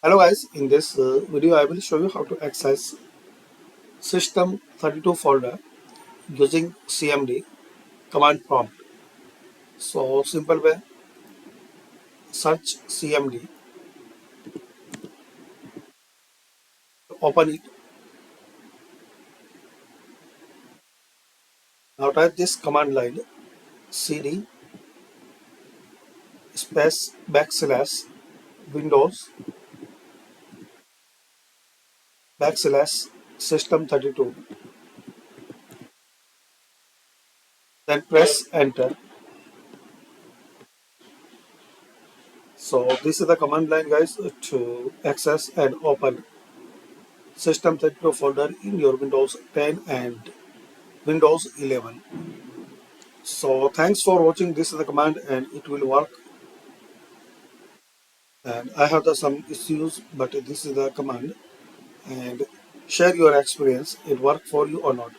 Hello guys, in this video I will show you how to access System32 folder using CMD command prompt. So simple way, search CMD, open it. Now type this command line cd space backslash Windows backslash System32. Then press enter. So this is the command line guys to access and open System32 folder in your Windows 10 and Windows 11. So thanks for watching. This is the command and it will work. And I have some issues, but this is the command. And share your experience. It worked for you or not.